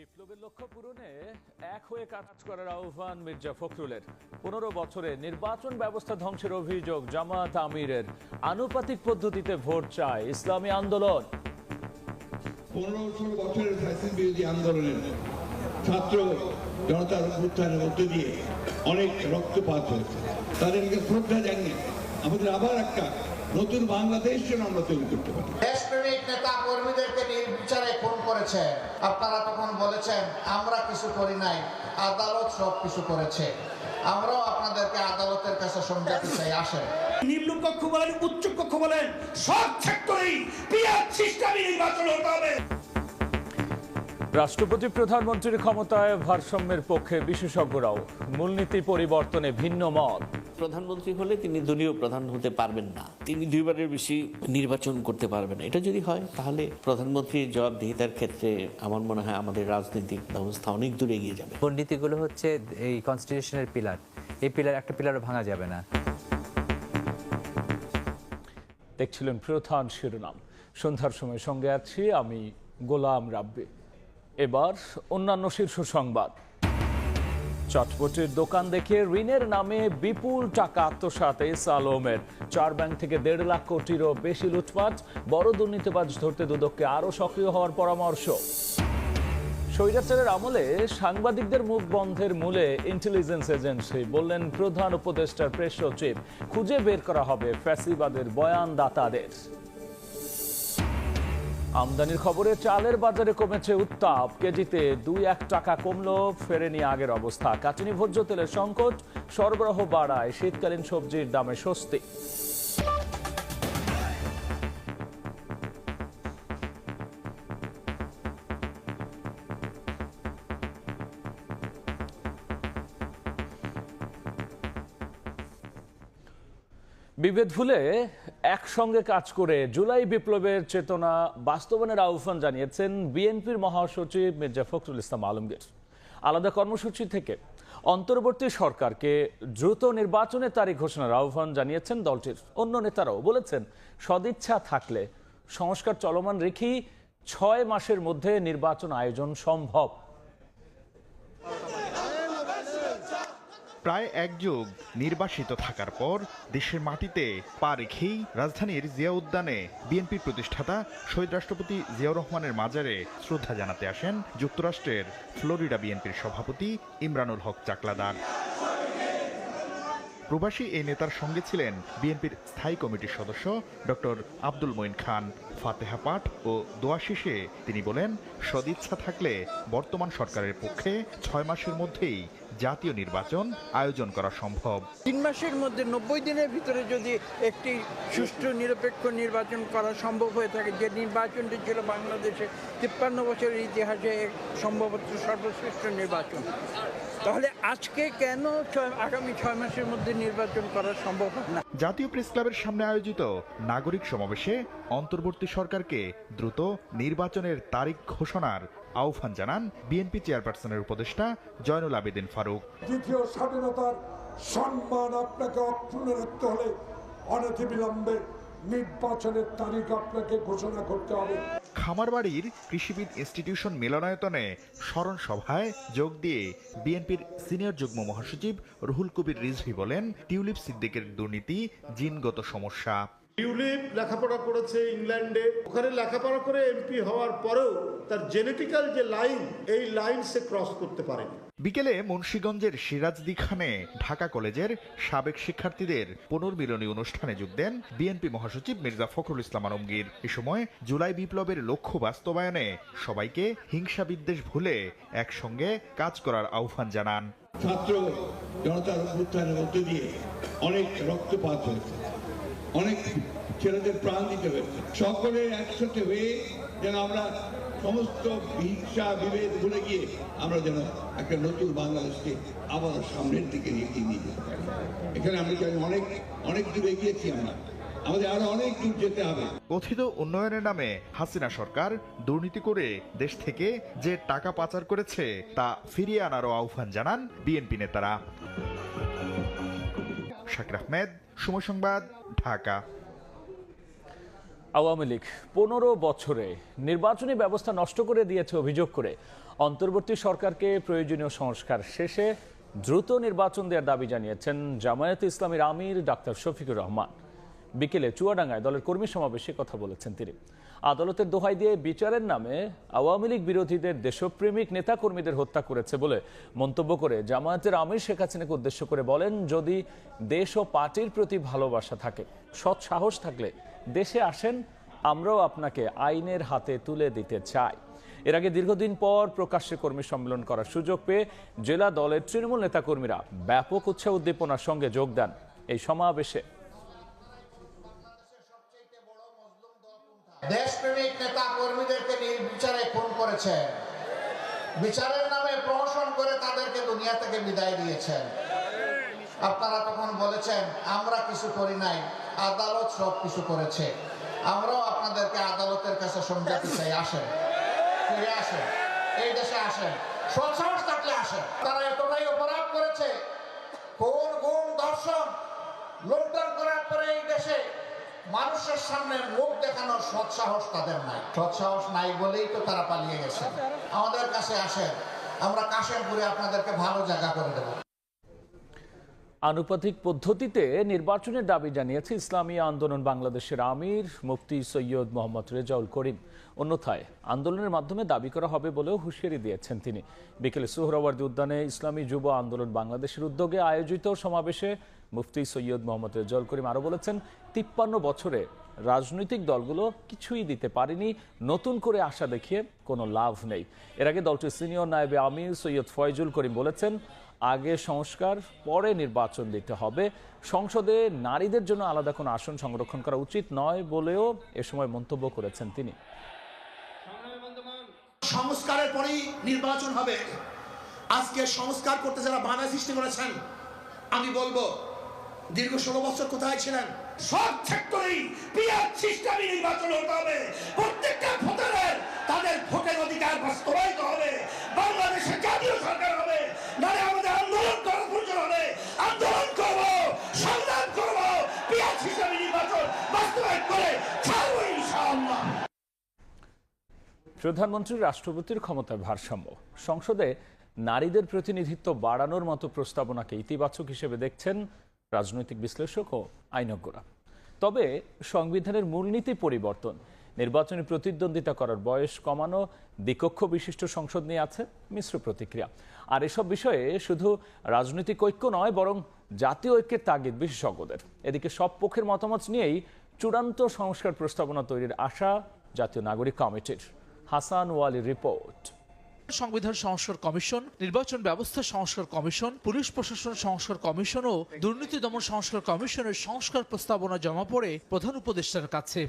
বিপ্লবের লক্ষ্য পূরণে এক হয়ে কাজ করার আহ্বান মির্জা ফখরুলের। 15 বছরে নির্বাচন ব্যবস্থা ধ্বংসের অভিযোগ জামাত আমিরের। আনুপাতিক পদ্ধতিতে ভোট চায় ইসলামী আন্দোলন। 15 বছরের ফ্যাসিস্ট বিরোধী আন্দোলনের ছাত্র জনতার অভ্যুত্থানের মধ্যে দিয়ে অনেক রক্তপাত হয়েছে। তাদেরকে শ্রদ্ধা জানিয়ে আমাদের আবার একটা নতুন বাংলাদেশ যেন আমরা তৈরি করতে পারি। দেশপ্রেমিক নেতা কর্মীদেরকে নির্বিচারে খুন করেছে। আপনারা তখন বলেছেন আমরা কিছু করি নাই, আদালত সব কিছু করেছে। আমরাও আপনাদেরকে আদালতের কাছে সমঝাতে চাই, আসেন। নিম্ন কক্ষ বলেন, উচ্চ কক্ষ বলেন, সব সেক্টরেই পিয়ার সিস্টেমে নির্বাচন হতে হবে। রাষ্ট্রপতি প্রধানমন্ত্রীর ক্ষমতায় ভারসাম্যের পক্ষে বিশেষজ্ঞরাও। মূলনীতি পরিবর্তনে ভিন্ন মত। প্রধানমন্ত্রী হলে তিনি দলীয় প্রধান হতে পারবেন না, তিনি 2 বারের বেশি নির্বাচন করতে পারবেন না। এটা যদি হয় তাহলে প্রধানমন্ত্রীর জবাবদিহিতার ক্ষেত্রে আমার মনে হয় আমাদের রাজনৈতিক ব্যবস্থা অনেক দূরে এগিয়ে যাবে। নীতিগুলো হচ্ছে এই কনস্টিটিউশনের পিলার, এই পিলার একটা পিলারও ভাঙা যাবে না। দেখছিলেন প্রধান শিরোনাম। সন্ধ্যার সময় সঙ্গে আছি আমি গোলাম রাব্বি। এবার অন্যান্য শীর্ষ সংবাদ। চটপটির দোকান দেখে ঋণের নামে বিপুল টাকা আত্মসাৎ এস আলমের। 4 ব্যাংক থেকে 1.5 লাখ কোটিরও বেশি লুটপাট। বড় দুর্নীতিবাজ ধরতে দুদককে আরো সক্রিয় হওয়ার পরামর্শ। স্বৈরাচারের আমলে সাংবাদিকদের মুখ বন্ধের মূলে ইন্টেলিজেন্স এজেন্সি, বললেন প্রধান উপদেষ্টার প্রেস সচিব। খুঁজে বের করা হবে ফ্যাসিবাদের বয়ানদাতাদের। আমদানির খবরে চালের বাজারে কমেছে উত্তাপ। কেজিতে 2-1 টাকা কমলো, ফেরেনি আগের অবস্থা। কাচিনি ভোজ্য তেলের সংকট, সরবরাহ বাড়ায় শীতকালীন সবজির দামে স্বস্তি। বিভেদ ভুলে একসঙ্গে কাজ করে জুলাই বিপ্লবের চেতনা বাস্তবায়নের আহ্বান জানিয়েছেন বিএনপির মহাসচিব মির্জা ফখরুল ইসলাম আলমগীর। আলাদা কর্মসূচি থেকে অন্তর্বর্তী সরকারকে দ্রুত নির্বাচনের তারিখ ঘোষণার আহ্বান জানিয়েছেন দলটির অন্য নেতারাও। বলেছেন সদিচ্ছা থাকলে সংস্কার চলমান রেখেই 6 মাসের মধ্যে নির্বাচন আয়োজন সম্ভব। প্রায় 1 যুগ নির্বাসিত থাকার পর দেশের মাটিতে পা রেখেই রাজধানীর জিয়া উদ্যানে বিএনপির প্রতিষ্ঠাতা শহীদ রাষ্ট্রপতি জিয়াউর রহমানের মাজারে শ্রদ্ধা জানাতে আসেন যুক্তরাষ্ট্রের ফ্লোরিডা বিএনপির সভাপতি ইমরানুল হক চাকলাদার। প্রবাসী এই নেতার সঙ্গে ছিলেন বিএনপির স্থায়ী কমিটির সদস্য ডক্টর আব্দুল মঈন খান। ফাতেহা পাঠ ও দোয়া শেষে তিনি বলেন, সদিচ্ছা থাকলে বর্তমান সরকারের পক্ষে 6 মাসের মধ্যেই জাতীয় নির্বাচন আয়োজন করা সম্ভব। 3 মাসের মধ্যে 90 দিনের ভিতরে যদি একটি সুষ্ঠু নিরপেক্ষ নির্বাচন করা সম্ভব হয়ে থাকে, যে নির্বাচনটি ছিল বাংলাদেশে 53 বছরের ইতিহাসে সম্ভবত সর্বশ্রেষ্ঠ নির্বাচন, তাহলে আজকে কেন আগামী 6 মাসের মধ্যে নির্বাচন করা সম্ভব না? জাতীয় প্রেস ক্লাবের সামনে আয়োজিত নাগরিক সমাবেশে অন্তর্বর্তী সরকারকে দ্রুত নির্বাচনের তারিখ ঘোষণার আহ্বান জানান বিএনপি চেয়ারপারসনের উপদেষ্টা জয়নুল আবেদিন ফারুক। দ্বিতীয় স্বাধীনতার সম্মান আপনাকে অক্ষুণ্ণ রাখতে হলে অনতিবিলম্বে নির্বাচনের তারিখ আপনাকে ঘোষণা করতে হবে। খামারবাড়ির কৃষিবিদ ইনস্টিটিউশন মিলনায়তনে স্মরণ সভায় যোগ দিয়ে বিএনপির সিনিয়র যুগ্ম মহাসচিব রুহুল কবির রিজভী বলেন, টিউলিপ সিদ্দিকের দুর্নীতি জিনগত সমস্যা। টিউলিপ লেখাপড়া করেছে ইংল্যান্ডে, ওখানে লেখাপড়া করে এমপি হওয়ার পরেও তার জেনেটিক্যাল যে লাইন, এই লাইন সে ক্রস করতে পারেনি। বিকেলে মুন্সিগঞ্জের সিরাজদি খানে ঢাকা কলেজের সাবেক শিক্ষার্থীদের পুনর্মিলনী অনুষ্ঠানে যোগ দেন বিএনপি মহাসচিব মির্জা ফখরুল ইসলাম আলমগীর। এ সময় জুলাই বিপ্লবের লক্ষ্য বাস্তবায়নে সবাইকে হিংসা বিদ্বেষ ভুলে একসঙ্গে কাজ করার আহ্বান জানান। ছাত্র জনতার অভ্যুত্থানের মধ্যে দিয়ে অনেক রক্তপাত হয়েছে, অনেক ছেলেদের প্রাণ দিতে হয়েছে। সকলে একসাথে হয়ে যেন আমরা সমস্ত হিংসা বিভেদ ভুলে গিয়ে আমরা যেন একটা নতুন বাংলাদেশকে আবার সামনের দিকে এগিয়ে নিয়ে যেতে পারি। এখানে আমরা অনেক অনেক দূর এগিয়েছি, আমাদের আরো অনেক দূর যেতে হবে। কথিত উন্নয়নের নামে হাসিনা সরকার দুর্নীতি করে দেশ থেকে যে টাকা পাচার করেছে তা ফিরিয়ে আনারও আহ্বান জানান বিএনপি নেতারা। শাকির আহমেদ, সময় সংবাদ, ঢাকা। আওয়ামী লীগ 15 বছরে নির্বাচনী ব্যবস্থা নষ্ট করে দিয়েছে অভিযোগ করে অন্তর্বর্তী সরকারকে প্রয়োজনীয় সংস্কার শেষে দ্রুত নির্বাচন দেওয়ার দাবি জানিয়েছেন জামায়াতে ইসলামীর আমির ডাক্তার শফিকুর রহমান। বিকেলে চুয়াডাঙ্গায় দলের কর্মী সমাবেশে কথা বলেছেন তিনি। আদালতের দোহাই দিয়ে বিচারের নামে আওয়ামী লীগ বিরোধীদের দেশপ্রেমিক নেতাকর্মীদের হত্যা করেছে বলে মন্তব্য করে জামায়াতের আমির শেখ হাসিনাকে উদ্দেশ্য করে বলেন, যদি দেশ ও পার্টির প্রতি ভালোবাসা থাকে, সৎ সাহস থাকলে দেশে আসেন, আমরাও আপনাকে আইনের হাতে তুলে দিতে চাই। এর আগে দীর্ঘদিন পর প্রকাশ্যে কর্মী সম্মেলন করার সুযোগ পেয়ে জেলা দলের তৃণমূল নেতাকর্মীরা ব্যাপক উৎসাহ উদ্দীপনার সঙ্গে যোগ দেন এই সমাবেশে। দেশপ্রেমিক নেতা কর্মীদেরকে নির্বিচারে খুন করেছেন, বিচারের নামে প্রহসন করে তাদেরকে দুনিয়া থেকে বিদায় দিয়েছেন। আপনারা তখন বলেছেন আমরা কিছু করি নাই, আদালত সব কিছু করেছে। আমরাও আপনাদেরকে আদালতের কাছে সমঝাতে চাই, আসেন, ফিরে আসেন, এই দেশে আসেন, সৎসাহস থাকলে আসেন। তারা এতটাই অপরাধ করেছে, খুন, গুম, ধর্ষণ, লুণ্ঠন করার পরে এই দেশে মানুষের সামনে মুখ দেখানোর সৎসাহস তাদের নাই। সৎসাহস নাই বলেই তো তারা পালিয়ে গেছে। আমাদের কাছে আসেন, আমরা কাশেমপুরে আপনাদেরকে ভালো জায়গা করে দেব। আনুপাতিক পদ্ধতিতে নির্বাচনের দাবি জানিয়েছে ইসলামী আন্দোলন বাংলাদেশের আমির মুফতি সৈয়দ মোহাম্মদ রেজাউল করিম। অন্যথায় আন্দোলনের মাধ্যমে দাবি করা হবে বলেও হুঁশিয়ারি দিয়েছেন তিনি। বিকেলে সোহরাওয়ার্দী উদ্যানে ইসলামী যুব আন্দোলন বাংলাদেশের উদ্যোগে আয়োজিত সমাবেশে মুফতি সৈয়দ মোহাম্মদ রেজাউল করিম আরও বলেছেন, 53 বছরে রাজনৈতিক দলগুলো কিছুই দিতে পারেনি, নতুন করে আশা দেখিয়ে কোনো লাভ নেই। এর আগে দলটির সিনিয়র নায়েবে আমির সৈয়দ ফয়জুল করিম বলেছেন, আগে সংস্কার, পরে নির্বাচন দিতে হবে। সংসদে নারীদের জন্য আলাদা কোনো আসন সংরক্ষণ করা উচিত নয় বলেও এ সময় মন্তব্য করেছেন তিনি। সংস্কারের পরেই নির্বাচন হবে। আজকে সংস্কার করতে যারা বাধা সৃষ্টি করেছেন, আমি বলবো দীর্ঘ 16 বছর কোথায় ছিলেন? সব সেক্টরেই পিয়ার সিস্টেমে নির্বাচন হতে হবে। প্রত্যেকটা ভোটারের তাদের ভোটের অধিকার বাস্তবায়িত হবে। বাংলাদেশে জাতীয় সরকার হবে, নারে আমাদের আন্দোলন করার প্রয়োজন হবে। আন্দোলন করব, সংগ্রাম করব, পিয়ার সিস্টেমে নির্বাচন বাস্তবায়ন করে ছাড়বো ইনশাআল্লাহ। প্রধানমন্ত্রী রাষ্ট্রপতির ক্ষমতার ভারসাম্য, সংসদে নারীদের প্রতিনিধিত্ব বাড়ানোর মতো প্রস্তাবনাকে ইতিবাচক হিসেবে দেখছেন রাজনৈতিক বিশ্লেষক ও আইনজ্ঞরা। তবে সংবিধানের মূলনীতি পরিবর্তন, নির্বাচনী প্রতিদ্বন্দ্বিতা করার বয়স কমানো, দ্বিকক্ষ বিশিষ্ট সংসদ নিয়ে আছে মিশ্র প্রতিক্রিয়া। আর এসব বিষয়ে শুধু রাজনৈতিক ঐক্য নয়, বরং জাতীয় ঐক্যের তাগিদ বিশেষজ্ঞদের। এদিকে সব পক্ষের মতামত নিয়েই চূড়ান্ত সংস্কার প্রস্তাবনা তৈরির আশা জাতীয় নাগরিক কমিটির। হাসান ওয়ালির রিপোর্ট। সংবিধান সংস্কার কমিশন, নির্বাচন ব্যবস্থা সংস্কার কমিশন, পুলিশ প্রশাসন সংস্কার কমিশন ও দুর্নীতি দমন সংস্কার কমিশনের সংস্কার প্রস্তাবনা জমা পড়ে প্রধান উপদেষ্টার কাছে।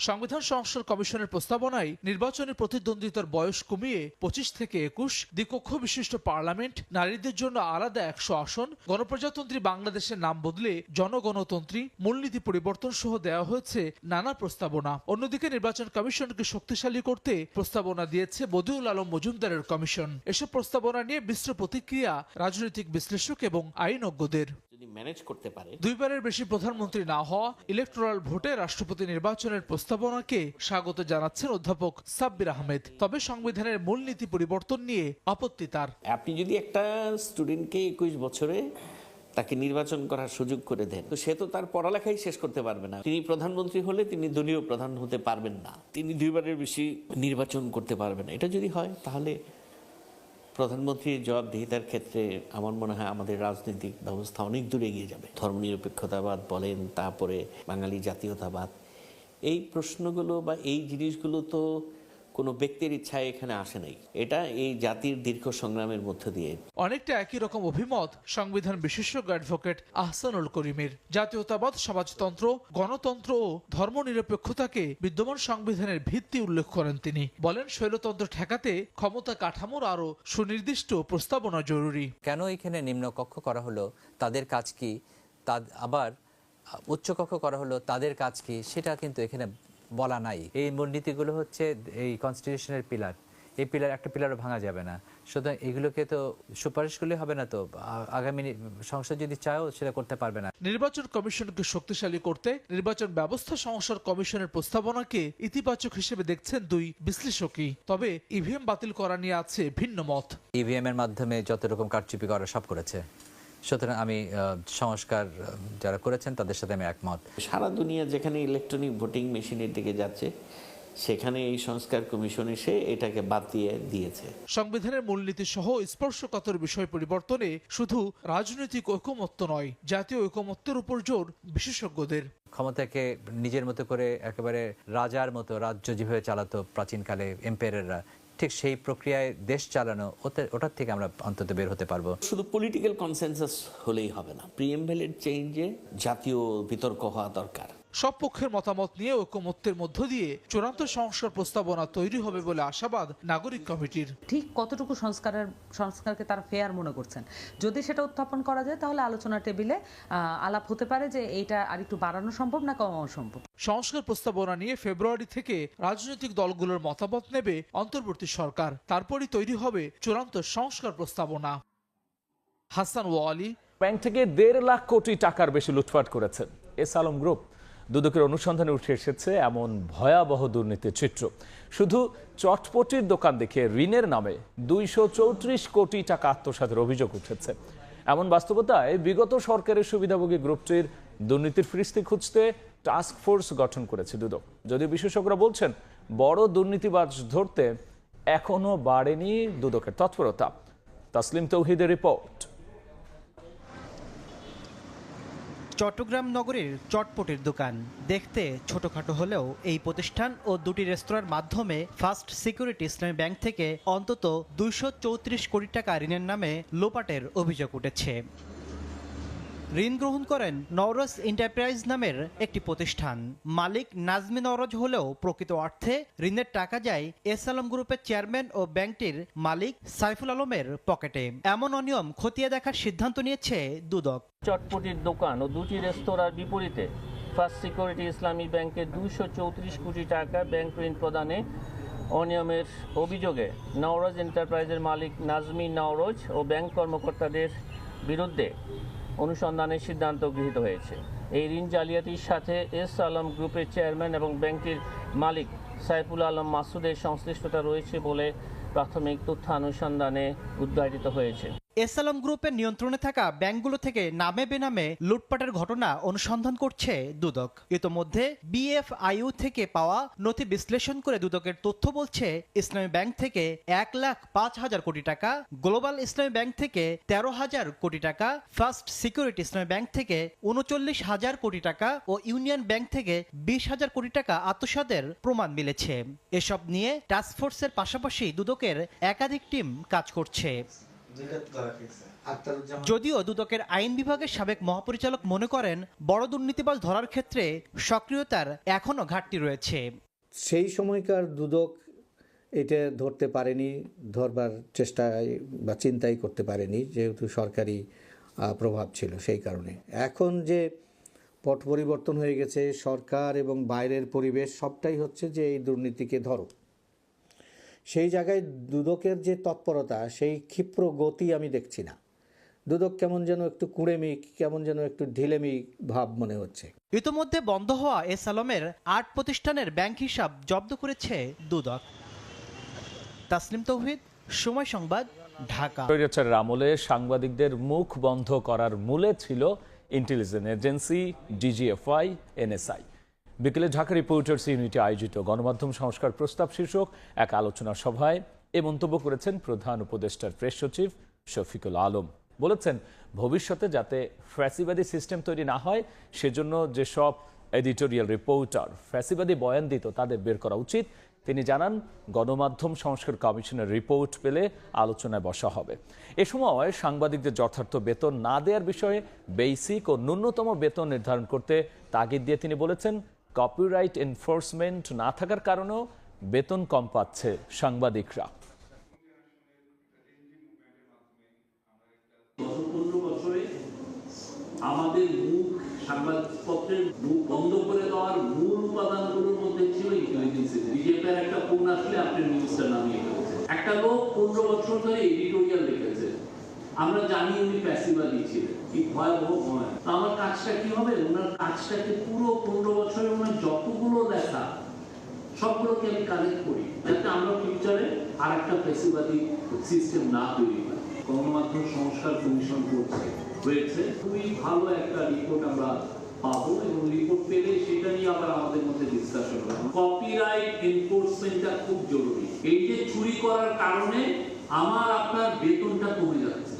সংবিধান সংস্কার কমিশনের প্রস্তাবনায় নির্বাচনী প্রতিদ্বন্দ্বিতার বয়স কমিয়ে 25 থেকে 21, দ্বিকক্ষ বিশিষ্ট পার্লামেন্ট, নারীদের জন্য আলাদা 100 আসন, গণপ্রজাতন্ত্রী বাংলাদেশের নাম বদলে জনগণতন্ত্রী, মূলনীতি পরিবর্তন সহ দেওয়া হয়েছে নানা প্রস্তাবনা। অন্যদিকে নির্বাচন কমিশনকে শক্তিশালী করতে প্রস্তাবনা দিয়েছে বদিউল আলম মজুমদারের কমিশন। এসব প্রস্তাবনা নিয়ে মিশ্র প্রতিক্রিয়া রাজনৈতিক বিশ্লেষক এবং আইনজ্ঞদের। যদি ম্যানেজ করতে পারে, দুইবারের বেশি প্রধানমন্ত্রী না হওয়া, ইলেকটোরাল ভোটে রাষ্ট্রপতি নির্বাচনের প্রস্তাবনাকে স্বাগত জানাচ্ছেন অধ্যাপক সাব্বির আহমেদ। তবে সংবিধানের মূলনীতি পরিবর্তন নিয়ে আপত্তি তার। আপনি যদি একটা স্টুডেন্টকে 21 বছরে তাকে নির্বাচন করার সুযোগ করে দেন, তো সে তো তার পড়ালেখাই শেষ করতে পারবে না। তিনি প্রধানমন্ত্রী হলে তিনি দলীয় প্রধান হতে পারবেন না, তিনি 2 বারের বেশি নির্বাচন করতে পারবেন না। এটা যদি হয়, তাহলে প্রধানমন্ত্রীর জবাবদিহিতার ক্ষেত্রে আমার মনে হয় আমাদের রাজনৈতিক ব্যবস্থা অনেক দূর এগিয়ে যাবে। ধর্মনিরপেক্ষতাবাদ বলেন, তারপরে বাঙালি জাতীয়তাবাদ, এই প্রশ্নগুলো বা এই জিনিসগুলো তো কোনো ব্যক্তির ইচ্ছায় এখানে আসে নাই। এটা এই জাতির দীর্ঘ সংগ্রামের মধ্য দিয়ে। অনেকটা একই রকম অভিমত সংবিধান বিশেষজ্ঞ অ্যাডভোকেট আহসানুল করিমের। জাতীয়তাবাদ, সমাজতন্ত্র, গণতন্ত্র ও ধর্মনিরপেক্ষতাকে বিদ্যমান সংবিধানের ভিত্তি উল্লেখ করেন তিনি। বলেন, স্বৈরতন্ত্র ঠেকাতে ক্ষমতা কাঠামোর আরো সুনির্দিষ্ট প্রস্তাবনা জরুরি। কেন এখানে নিম্নকক্ষ করা হলো, তাদের কাজ কি, আবার উচ্চকক্ষ করা হলো, তাদের কাজ কি, সেটা কিন্তু এখানে বলা নাই। এই মূলনীতিগুলো হচ্ছে এই কনস্টিটিউশনের পিলার। এই একটা পিলারও ভাঙা যাবে না। সুতরাং এগুলোকে তো সুপারিশ করলে হবে না, তো আগামী সংসদ যদি চায়ও সেটা করতে পারবে না। নির্বাচন কমিশনকে শক্তিশালী করতে নির্বাচন ব্যবস্থা সংস্কার কমিশনের প্রস্তাবনাকে ইতিবাচক হিসেবে দেখছেন দুই বিশ্লেষকই। তবে ইভিএম বাতিল করা নিয়ে আছে ভিন্ন মত। ইভিএম এর মাধ্যমে যত রকম কারচুপি করা সব করেছে, সুতরাং আমি সংস্কার যারা করেছেন তাদের সাথে আমি একমত। সারা দুনিয়া যেখানে ইলেকট্রনিক ভোটিং মেশিনের দিকে যাচ্ছে সেখানে এই সংস্কার কমিশন এসে এটাকে বাদ দিয়ে দিয়েছে। সংবিধানের মূলনীতি সহ স্পর্শকাতর বিষয় পরিবর্তনে শুধু রাজনৈতিক ঐকমত্য নয়, জাতীয় ঐকমত্যের উপর জোর বিশেষজ্ঞদের। ক্ষমতাকে নিজের মতো করে একেবারে রাজার মতো রাজ্য যেভাবে চালাতো প্রাচীনকালে এম্পায়াররা, ঠিক সেই প্রক্রিয়ায় দেশ চালানো, ওটার থেকে আমরা অন্তত বের হতে পারবো। শুধু পলিটিক্যাল কনসেনসাস হলেই হবে না, প্রিএমবেলের চেঞ্জে জাতীয় বিতর্ক হওয়া দরকার। সব পক্ষের মতামত নিয়ে ঐকমত্যের মধ্য দিয়ে চূড়ান্ত সংস্কার প্রস্তাবনা তৈরি হবে বলে আশাবাদ নাগরিক কমিটির। ঠিক কতটুকু সংস্কারকে তারা ফেয়ার মনে করছেন, যদি সেটা উত্থাপন করা যায় তাহলে আলোচনা টেবিলে আলাপ হতে পারে যে এইটা আরেকটু বাড়ানো সম্ভব না কমানো সম্ভব। সংস্কার প্রস্তাবনা নিয়ে ফেব্রুয়ারি থেকে রাজনৈতিক দলগুলোর মতামত নেবে অন্তর্বর্তী সরকার, তারপরই তৈরি হবে চূড়ান্ত সংস্কার প্রস্তাবনা। হাসান ওয়ালি। ব্যাংক থেকে 1.5 লাখ কোটি টাকার বেশি লুটপাট করেছেন এস আলম গ্রুপ। দুদকের অনুসন্ধানে উঠে এসেছে এমন ভয়াবহ দুর্নীতির চিত্র। শুধু চটপটির দোকান দেখে ঋণের নামে 234 কোটি টাকা আত্মসাতের অভিযোগ উঠেছে। এমন বাস্তবতায় বিগত সরকারের সুবিধাভোগী গ্রুপটির দুর্নীতির ফিরিস্তি খুঁজতে টাস্ক ফোর্স গঠন করেছে দুদক। যদিও বিশেষজ্ঞরা বলছেন বড় দুর্নীতিবাজ ধরতে এখনো বাড়েনি দুদকের তৎপরতা। তাসলিম তৌহিদের রিপোর্ট। চট্টগ্রাম নগরীর চটপটির দোকান দেখতে ছোটখাটো হলেও এই প্রতিষ্ঠান ও দুটি রেস্তোরাঁর মাধ্যমে ফার্স্ট সিকিউরিটি ইসলামী ব্যাংক থেকে অন্তত 234 কোটি টাকা ঋণের নামে লোপাটের অভিযোগ উঠেছে। ঋণ গ্রহণ করেন নওরোজ এন্টারপ্রাইজ নামের একটি প্রতিষ্ঠান। মালিক নাজমি নওরোজ হলেও প্রকৃত অর্থে ঋণের টাকা যায় এস আলম গ্রুপের চেয়ারম্যান ও ব্যাংকটির মালিক সাইফুল আলমের পকেটে। এমন অনিয়ম খতিয়ে দেখার সিদ্ধান্ত নিয়েছে দুদক। চটপটির দোকান ও দুটি রেস্তোরাঁর বিপরীতে ফার্স্ট সিকিউরিটি ইসলামী ব্যাংকে 234 কোটি টাকা ব্যাংক ঋণ প্রদানে অনিয়মের অভিযোগে নওরোজ এন্টারপ্রাইজের মালিক নাজমি নওরোজ ও ব্যাংক কর্মকর্তাদের বিরুদ্ধে অনুসন্ধানের সিদ্ধান্ত গৃহীত হয়েছে। এই ঋণ জালিয়াতির সাথে এস আলম গ্রুপের চেয়ারম্যান এবং ব্যাংকটির মালিক সাইফুল আলম মাসুদের সংশ্লিষ্টতা রয়েছে বলে প্রাথমিক তথ্যানুসন্ধানে উদ্ঘাটিত হয়েছে। এস আলম গ্রুপের নিয়ন্ত্রণে থাকা ব্যাংকগুলো থেকে নামে বেনামে লুটপাটের ঘটনা অনুসন্ধান করছে দুদক। ইতোমধ্যে বিএফআইইউ থেকে পাওয়া নথি বিশ্লেষণ করে দুদকের তথ্য বলছে ইসলামী ব্যাংক থেকে 1,05,000 কোটি টাকা, গ্লোবাল ইসলামী ব্যাংক থেকে 13,000 কোটি টাকা, ফার্স্ট সিকিউরিটি ইসলামী ব্যাংক থেকে 39,000 কোটি টাকা ও ইউনিয়ন ব্যাংক থেকে 20,000 কোটি টাকা আত্মসাতের প্রমাণ মিলেছে। এসব নিয়ে টাস্কফোর্সের পাশাপাশি দুদকের একাধিক টিম কাজ করছে। যদিও দুদকের আইন বিভাগের সাবেক মহাপরিচালক মনে করেন বড় দুর্নীতিবাজ ধরার ক্ষেত্রে সক্রিয়তার এখনো ঘাটতি রয়েছে। সেই সময়কার দুদক এটা ধরতে পারেনি, ধরবার চেষ্টায় বা চিন্তাই করতে পারেনি, যেহেতু সরকারি প্রভাব ছিল সেই কারণে। এখন যে পট পরিবর্তন হয়ে গেছে, সরকার এবং বাইরের পরিবেশ সবটাই হচ্ছে যে এই দুর্নীতিকে ধরো। সেই জায়গায় দুদকের যে তৎপরতা, সেই ক্ষিপ্র গতি আমি দেখছি না। দুদক কেমন যেন একটু কুঁড়েমি, কেমন যেন একটু ঢিলেমি ভাব মনে হচ্ছে। ইতোমধ্যে বন্ধ হওয়া এস আলমের 8 প্রতিষ্ঠানের ব্যাংক হিসাব জব্দ করেছে দুদক। তাসলিম তৌহিদ, সময় সংবাদ, ঢাকা। স্বৈরাচারের আমলে সাংবাদিকদের মুখ বন্ধ করার মূলে ছিল ইন্টেলিজেন্স এজেন্সি, ডিজিএফআই, এনএসআই। বিকেলে ঢাকা রিপোর্টার্স ইউনিটি আয়োজিত গণমাধ্যম সংস্কার প্রস্তাব শীর্ষক এক আলোচনা সভায় এ মন্তব্য করেছেন প্রধান উপদেষ্টার প্রেস সচিব শফিকুল আলম। বলেছেন, ভবিষ্যতে যাতে ফ্যাসিবাদী সিস্টেম তৈরি না হয় সেজন্য যেসব এডিটোরিয়াল রিপোর্টার ফ্যাসিবাদী বয়ান দিত তাদের বের করা উচিত। তিনি জানান, গণমাধ্যম সংস্কার কমিশনের রিপোর্ট পেলে আলোচনায় বসা হবে। এ সময় সাংবাদিকদের যথার্থ বেতন না দেওয়ার বিষয়ে বেসিক ও ন্যূনতম বেতন নির্ধারণ করতে তাগিদ দিয়ে তিনি বলেছেন, কপিরাইট এনফোর্সমেন্ট না থাকার কারণেও বেতন কম পাচ্ছে সাংবাদিকরা। আমাদের মুখ সংবাদপত্রের মুখ বন্ধ করে দেওয়ার মূল উপাদানগুলোর মধ্যে ছিল ইন্টেলিজেন্স। বিজেপির একটা ফোন আসলে আপনি নিউজটা নামিয়ে ফেলছেন। একটা লোক 15 বছর ধরে এডিটোরিয়াল লিখেছে, আমরা জানি উনি প্যাসিভালি ছিলেন, কি ভয়াবহ সময়। আমার কাজটা কি হবে, ওনার কাজটাকে পুরো 15 বছরে ওনার যতগুলো দেখা সবগুলোকে আমি কানেক্ট করি, যাতে আমরা ফিউচারে আর একটা প্যাসিভালি সিস্টেম না তৈরি হয়। গণমাধ্যম সংস্কার কমিশন হয়েছে, খুবই ভালো একটা রিপোর্ট আমরা পাবো, এবং রিপোর্ট পেলে সেটা নিয়ে আবার আমাদের মধ্যে ডিসকাশন হবে। কপিরাইট এনফোর্সমেন্টটা খুব জরুরি। এই যে চুরি করার কারণে আমার আপনার বেতনটা কমে যাচ্ছে।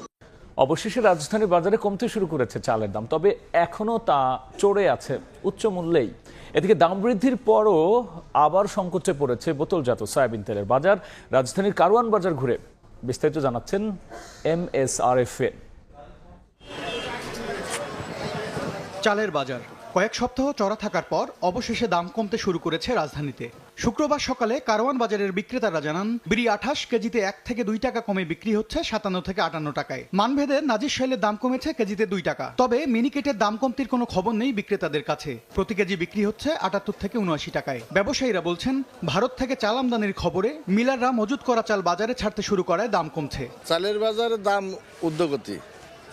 অবশেষে রাজধানীর বাজারে কমতে শুরু করেছে চালের দাম, তবে এখনো তা চড়ে আছে উচ্চ মূল্যেই। এদিকে দাম বৃদ্ধির পরও আবার সংকটে পড়েছে বোতলজাত সয়াবিন তেলের বাজার। রাজধানীর কারওয়ান বাজার ঘুরে বিস্তারিত জানাচ্ছেন MSRF-এর। চালের বাজার কয়েক সপ্তাহ চড়া থাকার পর অবশেষে দাম কমতে শুরু করেছে রাজধানীতে। শুক্রবার সকালে কারওয়ান বাজারের বিক্রেতারা জানান, বিড়ি 28 কেজিতে 1 থেকে 2 টাকা কমে বিক্রি হচ্ছে 57 থেকে 58 টাকায়। মানভেদে নাজির শাইলের দাম কমেছে কেজিতে 2 টাকা। তবে মিনিকেটের দাম কমতির কোনো খবর নেই বিক্রেতাদের কাছে। প্রতি কেজি বিক্রি হচ্ছে 78 থেকে 79 টাকায়। ব্যবসায়ীরা বলছেন, ভারত থেকে চাল আমদানির খবরে মিলাররা মজুত করা চাল বাজারে ছাড়তে শুরু করায় দাম কমছে। চালের বাজারের দাম ঊর্ধ্বগতি,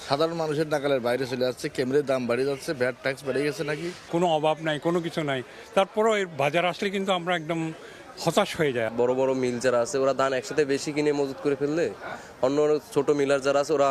সাধারণ মানুষের নাগালের বাইরে চলে যাচ্ছে, কেমরের দাম বাড়িয়ে যাচ্ছে, ভ্যাট ট্যাক্স বেড়ে গেছে নাকি। কোনো অভাব নাই, কোনো কিছু নাই, তারপরও এর বাজার আসলে কিন্তু আমরা একদম হতাশ হয়ে যায়। বড় বড় মিল যারা আছে ওরা ধান একসাথে বেশি কিনে মজুত করে ফেললে অন্য ছোট মিলার যারা আছে ওরা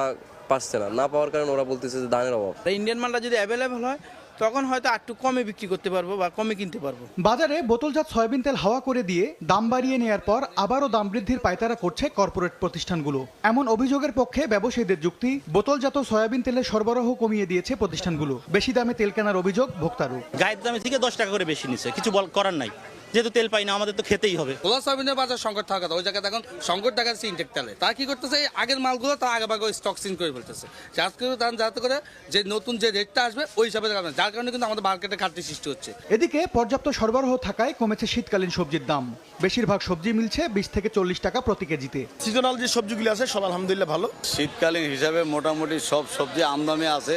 পাচ্ছে না পাওয়ার কারণে ওরা বলতেছে যে ধানের অভাব। ইন্ডিয়ান মালটা যদি অ্যাভেলেবল হয় তখন হয়তো একটু কমে বিক্রি করতে পারবো বা কমে কিনতে পারবো। বাজারে বোতলজাত সয়াবিন তেল হাওয়া করে দিয়ে দাম বাড়িয়ে নেয়ার পর আবারও দাম বৃদ্ধির পায়তারা করছে কর্পোরেট প্রতিষ্ঠানগুলো। এমন অভিযোগের পক্ষে ব্যবসায়ীদের যুক্তি, বোতলজাত সয়াবিন তেলের সরবরাহ কমিয়ে দিয়েছে প্রতিষ্ঠানগুলো। বেশি দামে তেল কেনার অভিযোগ ভোক্তারও। গায়ের দামে থেকে 10 টাকা করে বেশি নিচ্ছে, কিছু করার নাই, যেহেতু তেল পাই না আমাদের তো খেতেই হবে। খোলা সয়াবিনের বাজার সংকট থাকা কথা, ওই জায়গায় এখন সংকট দেখা যাচ্ছে ইনটেক তেলে। তারা কি করতেছে, আগের মালগুলো তারা আগে ভাগে স্টক সিন করে ফেলতেছে, যাতে করে যে নতুন যে রেটটা আসবে ওই হিসাবে, যার কারণে কিন্তু আমাদের মার্কেটে ঘাটতি সৃষ্টি হচ্ছে। এদিকে পর্যাপ্ত সরবরাহ থাকায় কমেছে শীতকালীন সবজির দাম। বেশিরভাগ সবজি মিলছে 20 থেকে 40 টাকা প্রতি কেজিতে। সিজনাল যে সবজিগুলি আছে সব আলহামদুলিল্লাহ ভালো। শীতকালীন হিসাবে মোটামুটি সব সবজি আমদানি আছে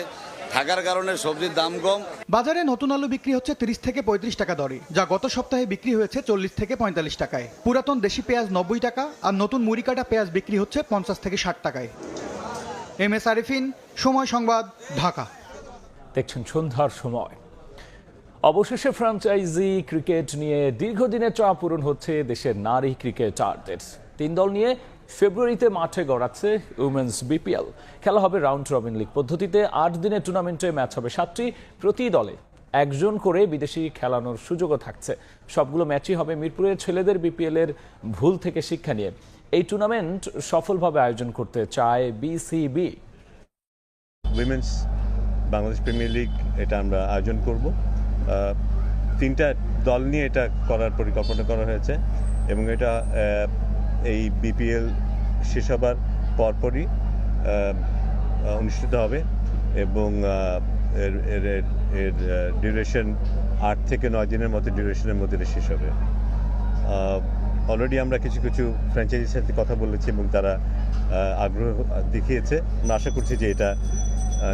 থাকার কারণে সবজির দাম কম। বাজারে নতুন আলু বিক্রি হচ্ছে 30 থেকে 35 টাকা দরে, যা গত সপ্তাহে বিক্রি হয়েছে 40 থেকে 45 টাকায়। পুরাতন দেশি পেঁয়াজ 90 টাকা আর নতুন মুড়ি কাটা পেঁয়াজ বিক্রি হচ্ছে 50 থেকে 60 টাকায়। MSRF, সময় সংবাদ, ঢাকা। দেখছেন সন্ধ্যার সময়। অবশেষে ফ্র্যাঞ্চাইজি ক্রিকেট নিয়ে দীর্ঘদিনের চাপ পূরণ হচ্ছে দেশের নারী ক্রিকেটারদের। 3 দল নিয়ে ফেব্রুয়ারিতে মাঠে গড়াচ্ছে উইমেন্স BPL। খেলা হবে রাউন্ড রবিন লিগ পদ্ধতিতে। 8 দিনের টুর্নামেন্টে ম্যাচ হবে 7টি। প্রতি দলে একজন করে বিদেশি খেলানোর সুযোগও থাকছে। সবগুলো ম্যাচই হবে মিরপুরের ছেলেদের BPL এর ভুল থেকে শিক্ষা নিয়ে। এই টুর্নামেন্ট সফলভাবে আয়োজন করতে চায় BCB। Women's Bangladesh premier league এটা আমরা আয়োজন করব। 3টা দল নিয়ে এটা করার পরিকল্পনা করা হয়েছে এবং এটা এই BPL শেষ হবার পরপরই অনুষ্ঠিত হবে এবং এর ডিউরেশন 8 থেকে 9 দিনের মতো ডিউরেশনের মধ্যে শেষ হবে। অলরেডি আমরা কিছু কিছু ফ্র্যাঞ্চাইজির সাথে কথা বলেছি এবং তারা আগ্রহ দেখিয়েছে। আমরা আশা করছি যে এটা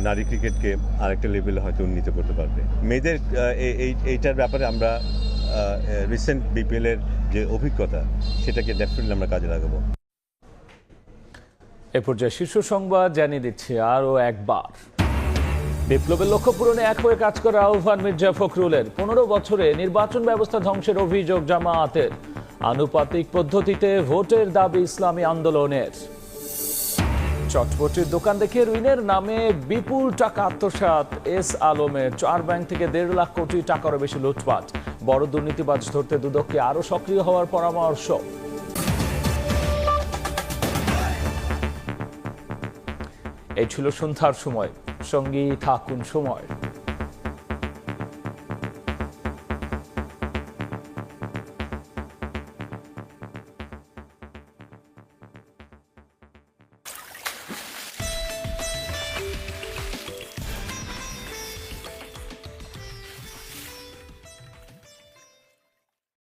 নারী ক্রিকেটকে আরেকটা লেভেলে হয়তো উন্নীত করতে পারবে। মেয়েদের এইটার ব্যাপারে আমরা রিসেন্ট BPL এর যে অভিজ্ঞতা সেটাকে ডেফিনেটলি আমরা কাজে লাগাবো। এ পর্যায়ে শীর্ষ সংবাদ জানিয়ে দিচ্ছি আরও একবার। বিপ্লবের লক্ষ্য পূরণে এক হয়ে কাজ করার আহ্বান মির্জা ফখরুলের। 15 বছরে নির্বাচন ব্যবস্থা ধ্বংসের অভিযোগ জামায়াতের। আনুপাতিক পদ্ধতিতে ভোটের দাবি ইসলামী আন্দোলনের। চটপটির দোকান দেখে ঋণের নামে বিপুল টাকা আত্মসাৎ এস আলমের। 4 ব্যাংক থেকে 1.5 লাখ কোটি টাকারও বেশি লুটপাট। বড় দুর্নীতিবাজ ধরতে দুদককে আরও সক্রিয় হওয়ার পরামর্শ। এই ছিল সন্ধ্যার সময়। সঙ্গী থাকুন সময়।